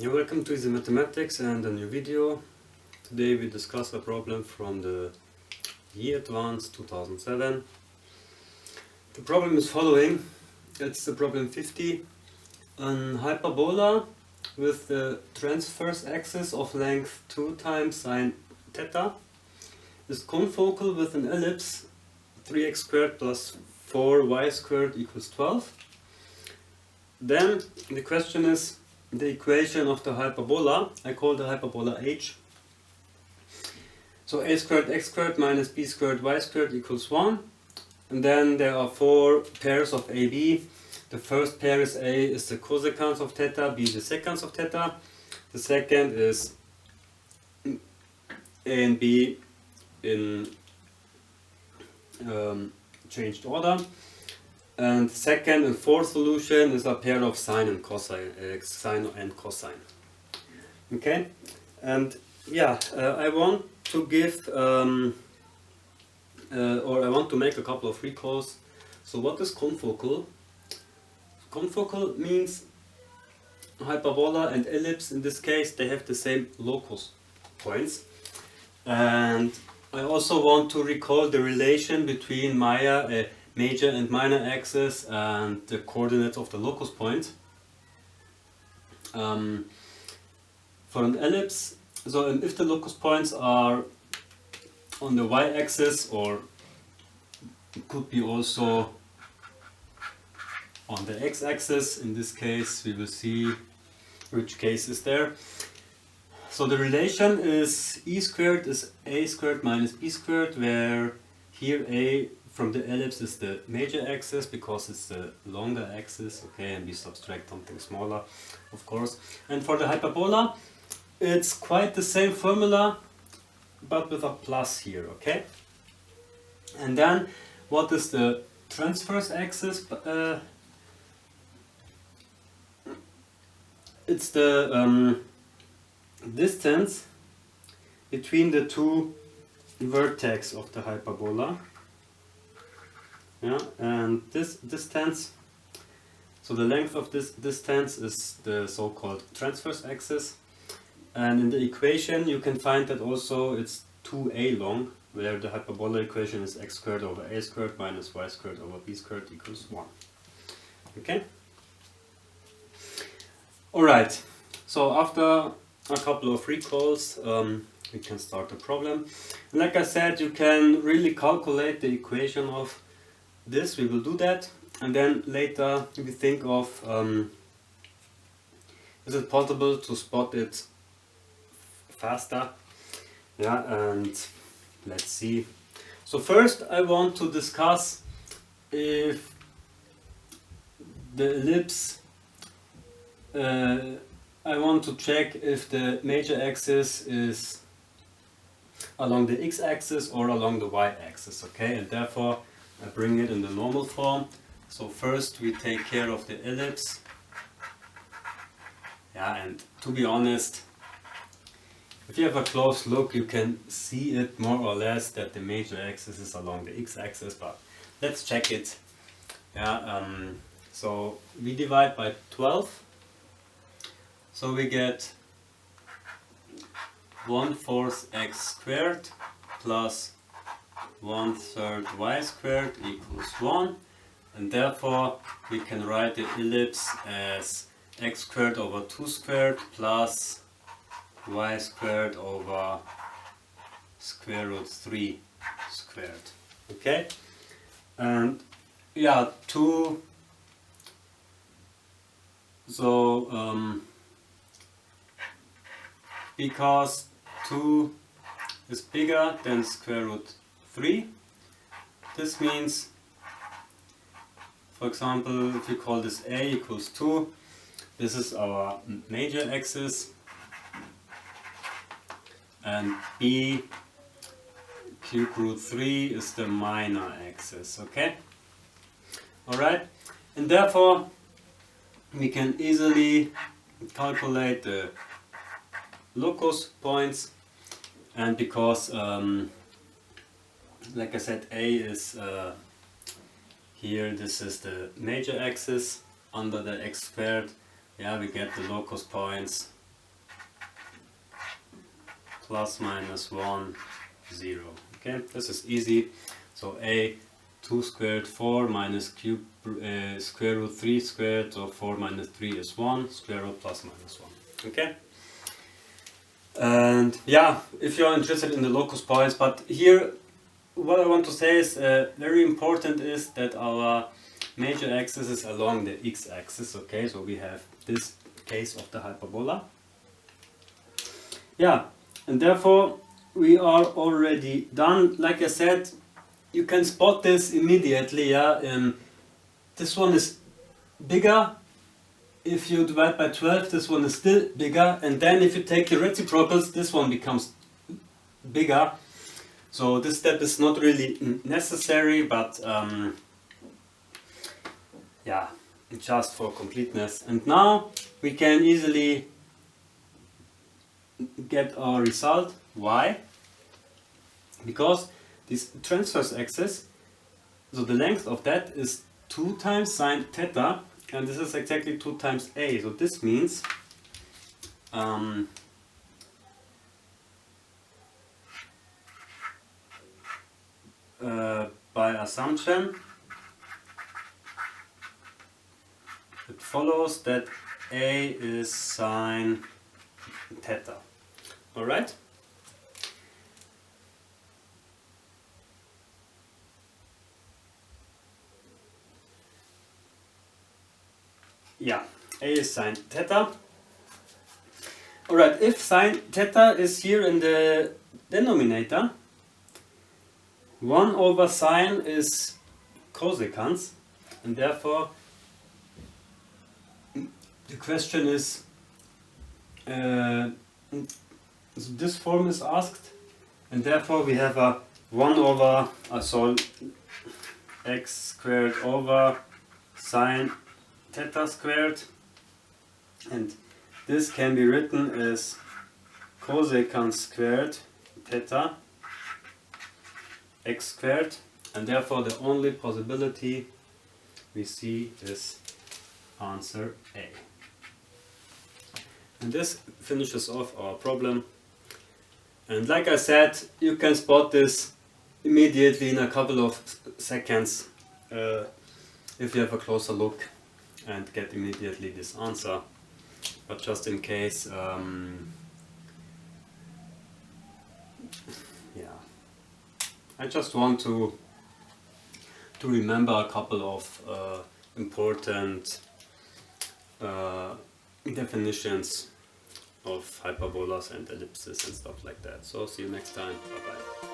Welcome to Easy Mathematics and a new video. Today we discuss a problem from the JEE Advanced 2007. The problem is following. It's the problem 50. An hyperbola with the transverse axis of length 2 times sine theta is confocal with an ellipse 3x squared plus 4y squared equals 12. Then the question is the equation of the hyperbola. I call the hyperbola H. So a squared x squared minus b squared y squared equals 1. And then there are 4 pairs of AB. The first pair is A is the cosecant of theta, B the secant of theta. The second is A and B in changed order. And second and fourth solution is a pair of sine and cosine, sine and cosine. Okay, and yeah, I want to give or I want to make a couple of recalls. So what is confocal? Confocal means hyperbola and ellipse. In this case, they have the same locus points. And I also want to recall the relation between major and minor axis and the coordinates of the locus point. For an ellipse, so if the locus points are on the y-axis, or it could be also on the x-axis, in this case we will see which case is there. So the relation is e squared is a squared minus b squared, where here a from the ellipse is the major axis because it's the longer axis, okay, and we subtract something smaller, of course. And for the hyperbola, it's quite the same formula, but with a plus here, okay? And then, what is the transverse axis? It's the distance between the two vertex of the hyperbola. Yeah, and this distance, so the length of this distance is the so-called transverse axis, and in the equation you can find that also it's 2a long, where the hyperbola equation is x squared over a squared minus y squared over b squared equals 1. Okay? Alright, so after a couple of recalls we can start the problem. And like I said, you can really calculate the equation of this. We will do that, and then later we think of is it possible to spot it faster? Yeah, and let's see. So first I want to discuss if the ellipse, I want to check if the major axis is along the x-axis or along the y-axis, okay, and therefore I bring it in the normal form. So first we take care of the ellipse. Yeah, and to be honest, if you have a close look, you can see it more or less that the major axis is along the x-axis, but let's check it. Yeah, so we divide by 12. So we get 1/4 x squared plus 1/3 y squared equals 1, and therefore we can write the ellipse as x squared over 2 squared plus y squared over square root 3 squared. Okay, and yeah, 2, so because 2 is bigger than square root 3, this means, for example, if we call this a equals 2, this is our major axis, and b cube root 3 is the minor axis, okay? Alright, and therefore we can easily calculate the locus points, and because like I said, a is here, this is the major axis under the x squared, yeah, we get the locus points plus minus 1, 0. Okay, this is easy. So a 2 squared 4 minus cube square root 3 squared, so 4 minus 3 is 1, square root plus minus 1. Okay? And yeah, if you're interested in the locus points, but here what I want to say is very important is that our major axis is along the x-axis. Okay, so we have this case of the hyperbola. Yeah, and therefore we are already done. Like I said, you can spot this immediately. Yeah, this one is bigger. If you divide by 12, this one is still bigger, and then if you take the reciprocals, this one becomes bigger. So this step is not really necessary, but yeah, just for completeness. And now we can easily get our result. Why? Because this transverse axis, so the length of that is 2 times sine theta, and this is exactly 2 times a. So this means by assumption it follows that a is sine theta. Alright? Yeah, a is sine theta. Alright, if sine theta is here in the denominator, 1 over sine is cosecants, and therefore the question is, so this form is asked, and therefore we have a 1 over x squared over sine theta squared, and this can be written as cosecant squared theta x squared, and therefore the only possibility we see is answer A. And this finishes off our problem. And like I said, you can spot this immediately in a couple of seconds if you have a closer look and get immediately this answer. But just in case, yeah, I just want to remember a couple of important definitions of hyperbolas and ellipses and stuff like that. So see you next time. Bye bye.